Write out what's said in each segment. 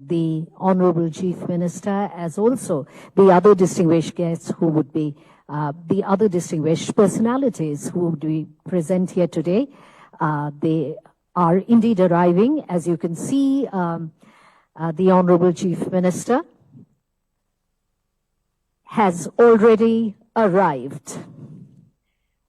the Honorable Chief Minister, as also the other distinguished guests who would be the other distinguished personalities who would be present here today. They are indeed arriving. As you can see, the Honorable Chief Minister has already arrived.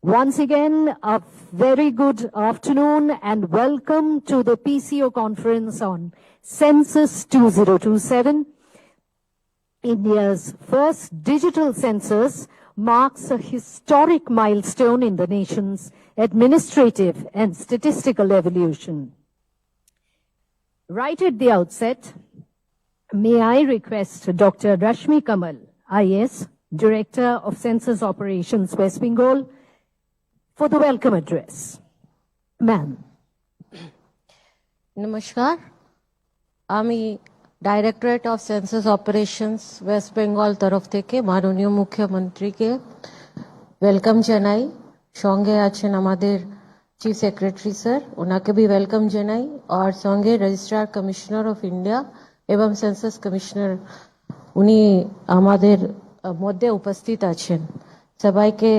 Once again, a very good afternoon and welcome to the PCO conference on Census 2027. India's first digital census marks a historic milestone in the nation's administrative and statistical evolution. Right at the outset, may I request Dr. Rashmi Kamal, IAS, Director of Census Operations, West Bengal, for the welcome address. Ma'am. Namaskar. আমি directorate of census operations West Bengal তরফ থেকে মাননীয় মুখ্যমন্ত্রীকে welcome জানাই। সঙ্গে আছেন আমাদের chief secretary sir, ওনাকে भी ওয়েলকাম জানাই। আর সঙ্গে রেজিস্ট্রার কমিশনার অফ ইন্ডিয়া এবং সেন্সাস কমিশনার উনি আমাদের মধ্যে উপস্থিত আছেন। সবাইকে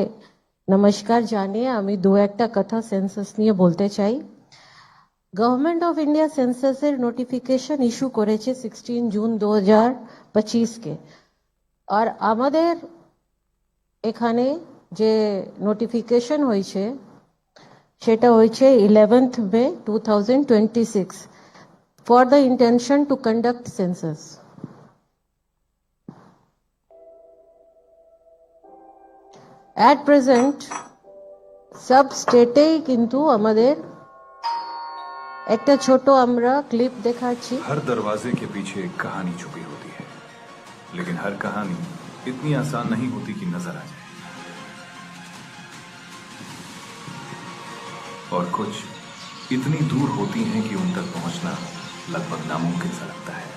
নমস্কার জানিয়ে আমি দু একটা কথা সেন্সাস নিয়ে বলতে চাই। গভর্নমেন্ট অফ ইন্ডিয়া সেন্সাসের নোটিফিকেশন ইস্যু করেছে 16 জুন 2025 কে। আর আমাদের এখানে যে নোটিফিকেশন হয়েছে সেটা হয়েছে 11th May 2026 for the intention to conduct census. At present সব স্টেটেই কিন্তু আমাদের একটা ছোট আমরা ক্লিপ দেখাচ্ছি। हर दरवाजे के पीछे एक कहानी छुपी होती है, लेकिन हर कहानी इतनी आसान नहीं होती कि नजर आ जाए, और कुछ इतनी दूर होती हैं कि उन तक पहुंचना लगभग नामुमकिन सा लगता है।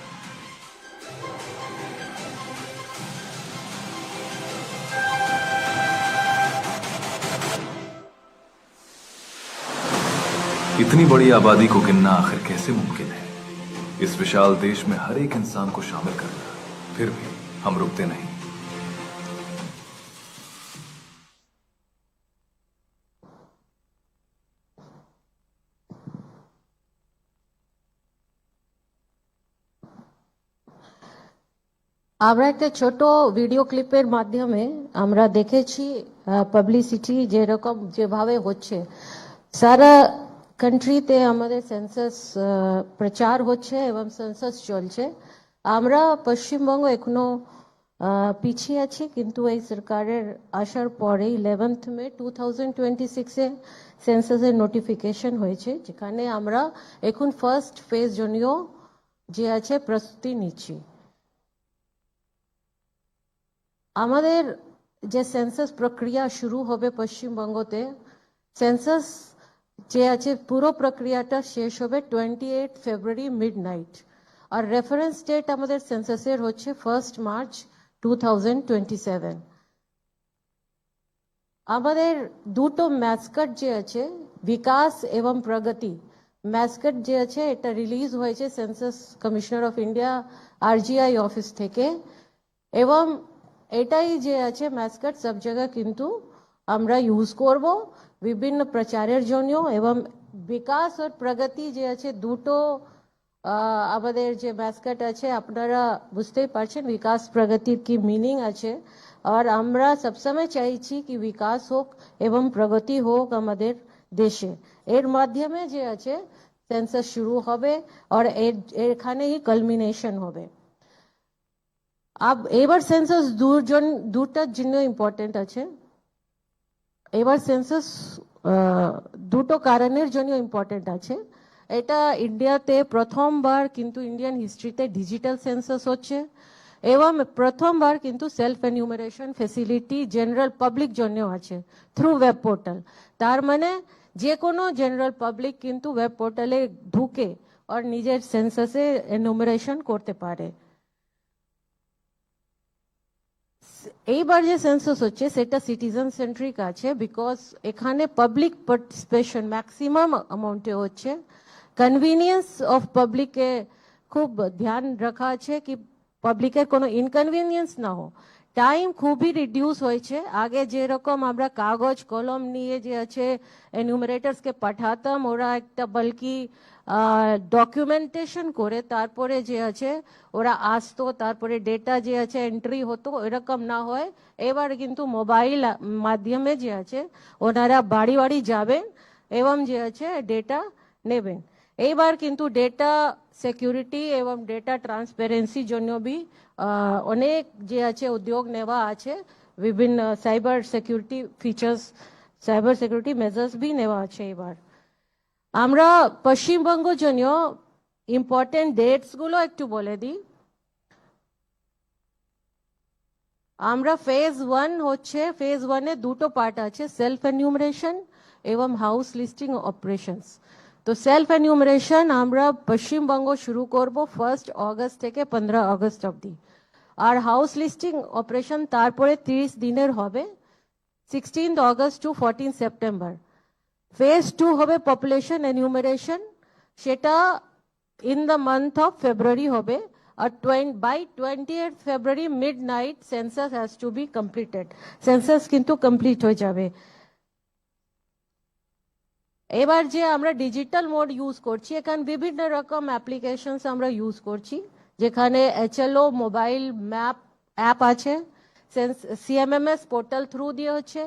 इतनी बड़ी आबादी को गिनना आखिर कैसे मुमकिन है? इस विशाल देश में हर एक इंसान को शामिल करना, फिर भी हम रुकते नहीं। আমরা একটা ছোট ভিডিও ক্লিপের মাধ্যমে আমরা দেখেছি পাবলিসিটি যেরকম যেভাবে হচ্ছে সারা কান্ট্রিতে আমাদের সেন্সাস প্রচার হচ্ছে এবং সেন্সাস চলছে। আমরা পশ্চিমবঙ্গ এখনো পিছিয়ে আছি, কিন্তু এই সরকারের আসার পরে 11th May 2026 সেন্সাসের নোটিফিকেশন হয়েছে, যেখানে আমরা এখন ফার্স্ট ফেজ জন্য যে আছে প্রস্তুতি নিচ্ছি। আমাদের যে সেন্সাস প্রক্রিয়া শুরু হবে পশ্চিমবঙ্গতে, সেন্সাস যে আছে পুরো প্রক্রিয়াটা শেষ হবে 28 ফেব্রুয়ারি মিডনাইট। আর রেফারেন্স ডেট আমাদের সেন্সাসের হচ্ছে 1 মার্চ 2027। আমাদের দুটো ম্যাসকট যে আছে বিকাশ এবং প্রগতি, ম্যাসকট যে আছে এটা রিলিজ হয়েছে census commissioner of India আরজিআই office থেকে, এবং এটাই যে আছে ম্যাসকট সব জায়গা কিন্তু আমরা ইউজ করব বিভিন্ন প্রচারের জন্য। এবং বিকাশ আর প্রগতি যে আছে দুটো আমাদের যে ম্যাসকট আছে আপনারা বুঝতেই পারছেন বিকাশ প্রগতির কি মিনিং আছে। আর আমরা সবসময় চাইছি কি বিকাশ হোক এবং প্রগতি হোক আমাদের দেশে। এর মাধ্যমে যে আছে সেন্সাস শুরু হবে আর এখানেই কালমিনেশন হবে। এবার সেন্সাস দুটার জন্য ইম্পর্টেন্ট আছে। এবার সেন্সাস দুটো কারণের জন্য ইম্পর্টেন্ট আছে। এটা ইন্ডিয়াতে প্রথমবার কিন্তু ইন্ডিয়ান হিস্ট্রিতে ডিজিটাল সেন্সাস হচ্ছে, এবং প্রথমবার কিন্তু self enumeration facility general public জন্য আছে থ্রু ওয়েব পোর্টাল। তার মানে যে কোনো জেনারেল পাবলিক কিন্তু ওয়েব পোর্টালে ঢুকে আর নিজের সেন্সাসে এনিউমারেশন করতে পারে। এইবার যে সেন্সাস হচ্ছে সেটা সিটিজেন সেন্ট্রিক আছে, বিকজ এখানে পাবলিক পার্টিসিপেশন ম্যাক্সিমাম অ্যামাউন্টে হচ্ছে। কনভিনিয়েন্স অফ পাবলিকে খুব ধ্যান রাখা আছে কি পাবলিকের কোনো ইনকনভিনিয়েন্স না হোক। টাইম খুবই রিডিউস হয়েছে। আগে যেরকম আমরা কাগজ কলম নিয়ে যে আছে এনুমারেটার্সকে পাঠাতাম, ওরা একটা বাল্কি ডকুমেন্টেশন করে তারপরে যে আছে ওরা আসতো, তারপরে ডেটা যে আছে এন্ট্রি হতো, এরকম না হয়। এবার কিন্তু মোবাইল মাধ্যমে যে আছে ওনারা বাড়ি বাড়ি যাবেন এবং যে আছে ডেটা নেবেন। এইবার কিন্তু ডেটা সিকিউরিটি এবং ডেটা ট্রান্সপারেন্সির জন্য বি অনেক যে আছে উদ্যোগ নেওয়া আছে, বিভিন্ন cyber security features, cyber security measures বি নেওয়া আছে। এবার আমরা পশ্চিমবঙ্গ জন্য ইম্পর্টেন্ট ডেটস গুলো একটু বলে দিই। আমরা ফেজ 1 হচ্ছে, ফেজ 1 এ দুটো পার্ট আছে, সেলফ এনিউমারেশন এবং হাউস লিস্টিং অপারেশনস। তো সেলফ এনিউমারেশন আমরা পশ্চিমবঙ্গ শুরু করব 1 অগস্ট থেকে 15 অগস্ট অবধি, আর হাউস লিস্টিং অপারেশন তারপরে 30 দিনের হবে, 16 অগস্ট টু 14 সেপ্টেম্বর। ফেজ 2 হবে পপুলেশন এনিউমারেশন, সেটা in the month of February হবে, আর by 20th February midnight census has to be completed. Census কিন্তু কমপ্লিট হয়ে যাবে। এবার যে আমরা ডিজিটাল মোড ইউজ করছি, এখানে বিভিন্ন রকম অ্যাপ্লিকেশনস আমরা ইউজ করছি, যেখানে HLO মোবাইল ম্যাপ অ্যাপ আছে, CMMS পোর্টাল থ্রু দিয়ে হচ্ছে,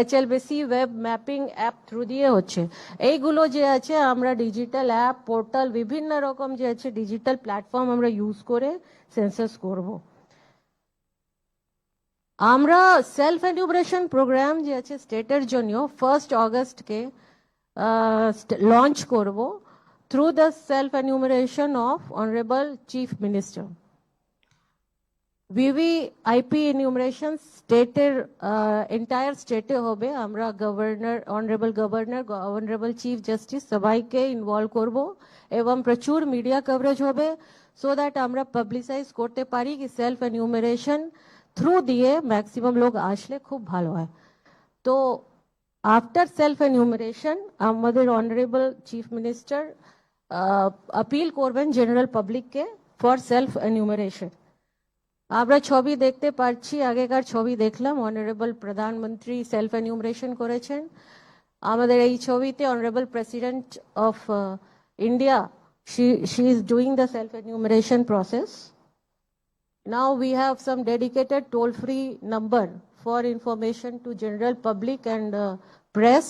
HLBC web mapping app through দিয়ে হচ্ছে। এইগুলো যে আছে আমরা ডিজিটাল অ্যাপ পোর্টাল বিভিন্ন রকম যে আছে ডিজিটাল প্ল্যাটফর্ম আমরা ইউজ করে সেন্সাস করব। আমরা সেলফ এনিউমারেশন প্রোগ্রাম যে আছে স্টেটের জন্য 1 অগস্টকে লঞ্চ করব through the self enumeration of honourable chief minister. VVIP enumeration স্টেটের এন্টায়ার স্টেটে হবে। আমরা governor, honourable governor, honourable chief justice সবাইকে ইনভলভ করব এবং প্রচুর মিডিয়া কভারেজ হবে, সো দ্যাট আমরা পাবলিসাইজ করতে পারি কি সেলফ এনিউমারেশন থ্রু দিয়ে ম্যাক্সিমাম লোক আসলে খুব ভালো হয়। তো আফটার সেলফ এনিউমারেশন আমাদের অনারেবল চিফ মিনিস্টার আপিল করবেন জেনারেল পাবলিককে ফর সেলফ এনিউমারেশন। আমরা ছবি দেখতে পাচ্ছি, আগেকার ছবি দেখলাম, অনারেবল প্রধানমন্ত্রী সেলফ এনিউমারেশন করেছেন। আমাদের এই ছবিতে honourable president of India, she is doing the self enumeration process. Now we have some dedicated toll free number for information to general public and press,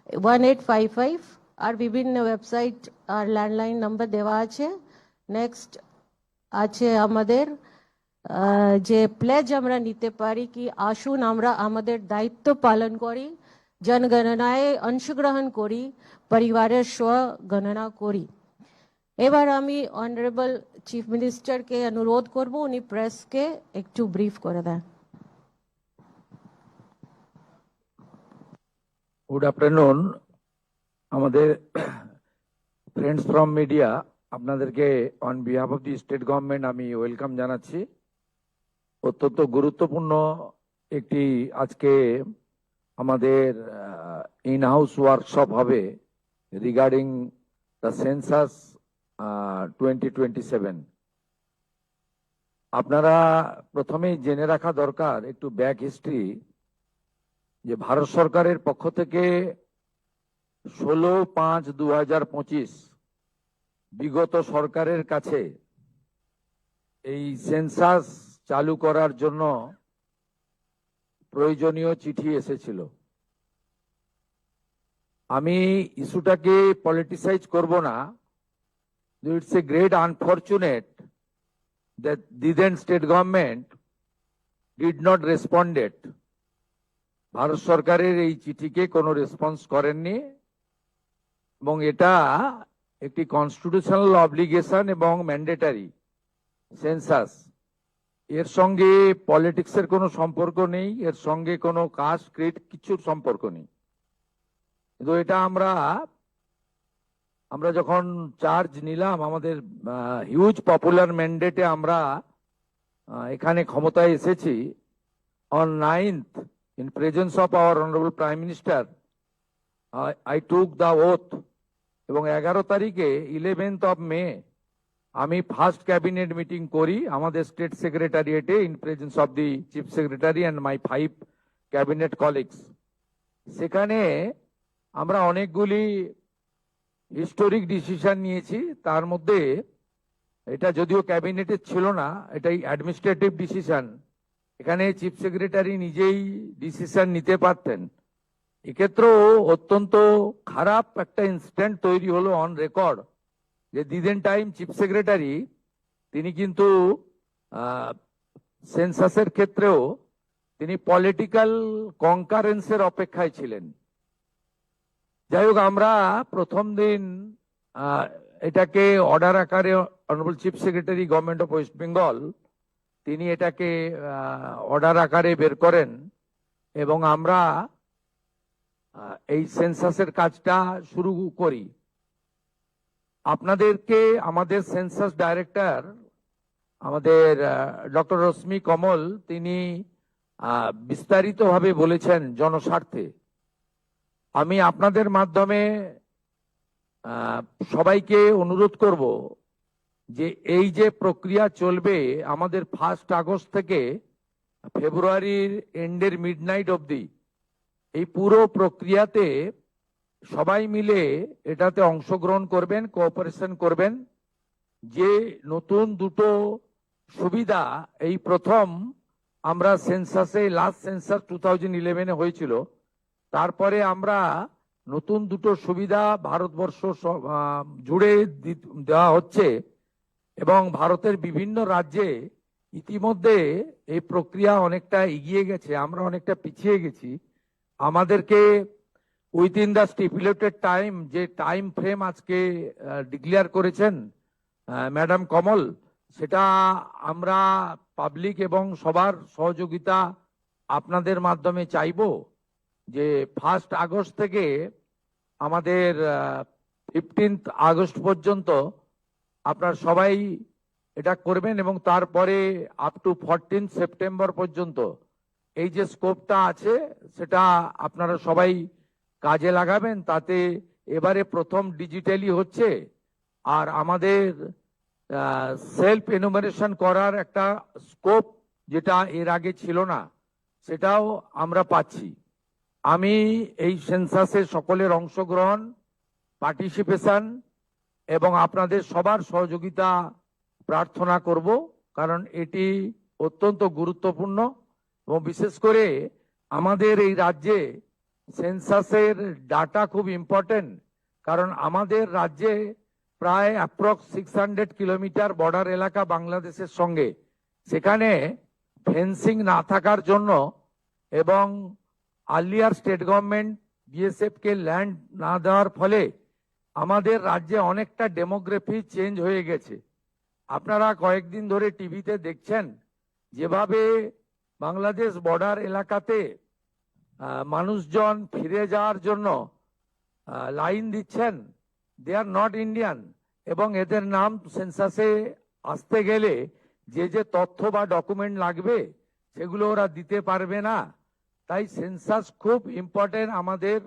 1855, আর বিভিন্ন ওয়েবসাইট আর ল্যান্ডলাইন নাম্বার দেওয়া আছে। Next আছে আমাদের যে প্লেজ আমরা নিতে পারি কি আসুন আমরা আমাদের দায়িত্ব পালন করি, জনগণনায় অংশগ্রহণ করি, পরিবারের স্বগণনা করি। এবার আমি অনারেবল চিফ মিনিস্টারকে অনুরোধ করব উনি প্রেসকে একটু ব্রিফ করে দেন। Good afternoon. আমাদের ফ্রেন্ডস ফ্রম মিডিয়া, আপনাদেরকে on behalf of the state government আমি ওয়েলকাম জানাচ্ছি। অত্যন্ত গুরুত্বপূর্ণ একটি আজকে আমাদের ইন হাউস ওয়ার্কশপ হবে রিগার্ডিং দ্য সেন্সাস 2027। আপনারা প্রথমেই জেনে রাখা দরকার একটু ব্যাক হিস্ট্রি, যে ভারত সরকারের পক্ষ থেকে 16/5/2025 বিগত সরকারের কাছে এই সেন্সাস চালু করার জন্য প্রয়োজনীয় চিঠি এসেছিল। আমি ইস্যুটাকে পলিটিসাইজ করব না, it's a great unfortunate that the then state government did not responded. Bharat সরকারের এই চিঠিকে কোনো রেসপন্স করেননি, এবং এটা একটি কনস্টিটিউশনাল অব্লিগেশন এবং ম্যান্ডেটারি সেন্সাস। এর সঙ্গে পলিটিক্সের কোনো সম্পর্ক নেই, এর সঙ্গে কোনো কাস্ট ক্রিড কিছুর সম্পর্ক নেই। কিন্তু এটা আমরা যখন চার্জ নিলাম, আমাদের হিউজ পপুলার ম্যান্ডেটে আমরা এখানে ক্ষমতায় এসেছি। On 9th in presence of our honorable prime minister I took the oath, এবং 11 তারিখে 11th of May আমি ফার্স্ট ক্যাবিনেট মিটিং করি আমাদের স্টেট সেক্রেটারিয়েটে in presence of the chief secretary and my 5 cabinet colleagues. সেখানে আমরা অনেকগুলি হিস্টোরিক ডিসিশন নিয়েছি। তার মধ্যে এটা যদিও ক্যাবিনেটে ছিল না, এটাই অ্যাডমিনিস্ট্রেটিভ ডিসিশন। এখানে চিফ সেক্রেটারি নিজেই ডিসিশন নিতে পারতেন। এক্ষেত্রেও অত্যন্ত খারাপ একটা ইনসিডেন্ট তৈরি হলো অন রেকর্ড, যে দিদেন টাইম চিফ সেক্রেটারি তিনি কিন্তু সেন্সাসের ক্ষেত্রেও তিনি পলিটিক্যাল কনকারেন্সের অপেক্ষায় ছিলেন। যাই হোক, আমরা প্রথম দিন এটাকে অর্ডার আকারে honourable chief secretary government of West Bengal তিনি এটাকে অর্ডার আকারে বের করেন এবং আমরা এই সেন্সাসের কাজটা শুরু করি। আপনাদেরকে আমাদের সেন্সাস ডাইরেক্টর আমাদের ডক্টর রশ্মি কমল তিনি বিস্তারিতভাবে বলেছেন জনস্বার্থে। আমি আপনাদের মাধ্যমে সবাইকে অনুরোধ করব যে এই যে প্রক্রিয়া চলবে আমাদের 1 আগস্ট থেকে ফেব্রুয়ারির এন্ডের মিডনাইট অবধি, এই পুরো প্রক্রিয়াতে সবাই মিলে এটাতে অংশগ্রহণ করবেন, কোঅপারেশন করবেন। যে নতুন দুটো সুবিধা এই প্রথম আমরা সেন্সাসে, লাস্ট সেন্সাস 2011-এ হয়েছিল, তারপরে আমরা নতুন দুটো সুবিধা ভারতবর্ষ জুড়ে দেওয়া হচ্ছে এবং ভারতের বিভিন্ন রাজ্যে ইতিমধ্যে এই প্রক্রিয়া অনেকটা এগিয়ে গেছে, আমরা অনেকটা পিছিয়ে গেছি। আমাদেরকে উইথিন দ্য স্টিপুলেটেড টাইম, যে টাইম ফ্রেম আজকে ডিক্লেয়ার করেছেন ম্যাডাম কমল, সেটা আমরা পাবলিক এবং সবার সহযোগিতা আপনাদের মাধ্যমে চাইব যে 1 আগস্ট থেকে আমাদের 15 আগস্ট পর্যন্ত আপনারা সবাই এটা করবেন এবং তারপরে আপ টু 14 সেপ্টেম্বর পর্যন্ত এই যে স্কোপটা আছে সেটা আপনারা সবাই কাজে লাগাবেন। তাতে এবারে প্রথম ডিজিটালি হচ্ছে, আর আমাদের সেলফ এনুমারেশন করার একটা স্কোপ যেটা এর আগে ছিল না, সেটাও আমরা পাচ্ছি। আমি এই সেন্সাসে সকলের অংশগ্রহণ, পার্টিসিপেশন এবং আপনাদের সবার সহযোগিতা প্রার্থনা করব, কারণ এটি অত্যন্ত গুরুত্বপূর্ণ এবং বিশেষ করে আমাদের এই রাজ্যে সেন্সাসের ডাটা খুব ইম্পর্টেন্ট। কারণ আমাদের রাজ্যে প্রায় অ্যাপ্রক্স 600 কিলোমিটার বর্ডার এলাকা বাংলাদেশের সঙ্গে, সেখানে ফেন্সিং না থাকার জন্য এবং আর্লিয়ার স্টেট গভর্নমেন্ট বিএসএফ কে ল্যান্ড না দেওয়ার ফলে আমাদের রাজ্যে অনেকটা ডেমোগ্রাফি চেঞ্জ হয়ে গেছে। আপনারা কয়েকদিন ধরে টিভিতে দেখছেন যেভাবে বাংলাদেশ বর্ডার এলাকাতে মানুষজন ফিরে যাওয়ার জন্য লাইন দিচ্ছেন, দে আর নট ইন্ডিয়ান, এবং এদের নাম সেন্সাসে আসতে গেলে যে যে তথ্য বা ডকুমেন্ট লাগবে সেগুলো ওরা দিতে পারবে না। তাই সেন্সাস খুব ইম্পর্টেন্ট আমাদের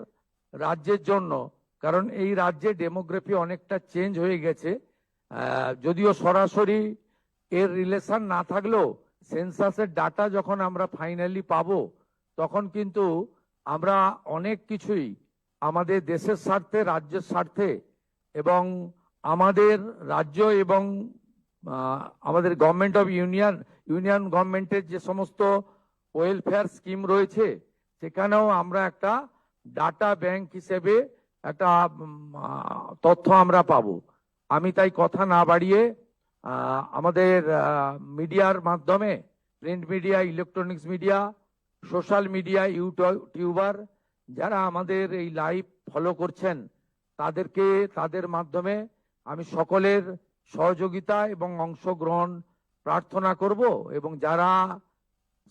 রাজ্যের জন্য, কারণ এই রাজ্যে ডেমোগ্রাফি অনেকটা চেঞ্জ হয়ে গেছে। যদিও সরাসরি এর রিলেশন না থাকলেও সেন্সাসের ডাটা যখন আমরা ফাইনালি পাবো তখন কিন্তু আমরা অনেক কিছুই আমাদের দেশের স্বার্থে, রাজ্যের স্বার্থে এবং আমাদের রাজ্য এবং আমাদের গভর্নমেন্ট অফ ইউনিয়ন গভর্নমেন্টের যে সমস্ত ওয়েলফেয়ার স্কিম রয়েছে সেখানেও আমরা একটা ডাটা ব্যাংক হিসেবে একটা তথ্য আমরা পাবো। আমি তাই কথা না বাড়িয়ে আমাদের মিডিয়ার মাধ্যমে, print media, electronics media, social media, YouTuber যারা আমাদের এই লাইভ ফলো করছেন তাদেরকে, তাদের মাধ্যমে আমি সকলের সহযোগিতা এবং অংশগ্রহণ প্রার্থনা করব এবং যারা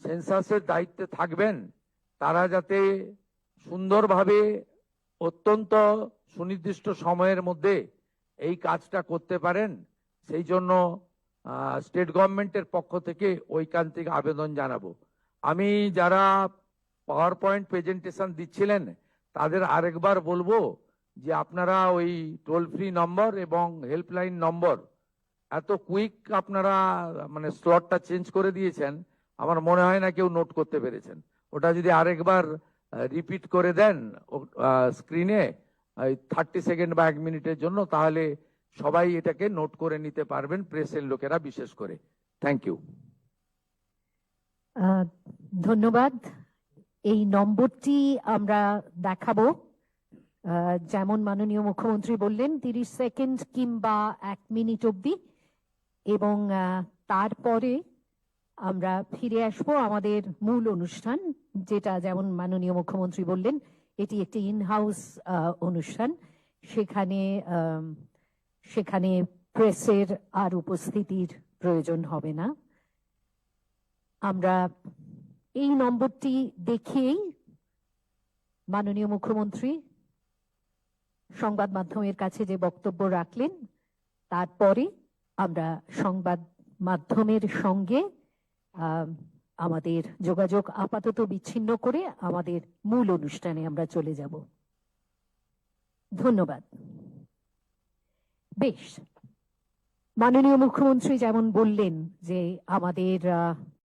সেন্সাসের দায়িত্বে থাকবেন তারা যাতে সুন্দরভাবে অত্যন্ত সুনির্দিষ্ট সময়ের মধ্যে এই কাজটা করতে পারেন সেই জন্য স্টেট গভর্নমেন্টের পক্ষ থেকে ঐকান্তিক আবেদন জানাবো। আমি যারা পাওয়ার পয়েন্ট প্রেজেন্টেশন দিচ্ছিলেন তাদের আরেকবার বলবো যে আপনারা ওই টোল ফ্রি নম্বর এবং হেল্পলাইন নম্বর এত কুইক আপনারা মানে স্লটটা চেঞ্জ করে দিয়েছেন, আমার মনে হয় না কেউ নোট করতে পেরেছেন। ওটা যদি আরেকবার রিপিট করে দেন স্ক্রিনে 30 সেকেন্ড বা 1 মিনিটের জন্য, তাহলে সবাই এটাকে নোট করে নিতে পারবেন, প্রেসের লোকেরা বিশেষ করে। Thank you. ধন্যবাদ। এই নম্বরটি আমরা দেখাবো, যেমন মাননীয় মুখ্যমন্ত্রী বললেন 30 সেকেন্ড কিংবা 1 মিনিট অবধি, এবং তারপরে আমরা ফিরে আসবো আমাদের মূল অনুষ্ঠান, যেটা যেমন মাননীয় মুখ্যমন্ত্রী বললেন এটি একটি ইনহাউস অনুষ্ঠান। সেখানে প্রেসের আর উপস্থিতির প্রয়োজন হবে না। আমরা এই নম্বরটি দেখেই মাননীয় মুখ্যমন্ত্রী সংবাদ মাধ্যমের কাছে যে বক্তব্য রাখলেন, তারপরে আমরা সংবাদ মাধ্যমের সঙ্গে আমাদের যোগাযোগ আপাতত বিচ্ছিন্ন করে আমাদের মূল অনুষ্ঠানে আমরা চলে যাব। ধন্যবাদ। বেশ, মাননীয় মুখ্যমন্ত্রী যেমন বললেন যে আমাদের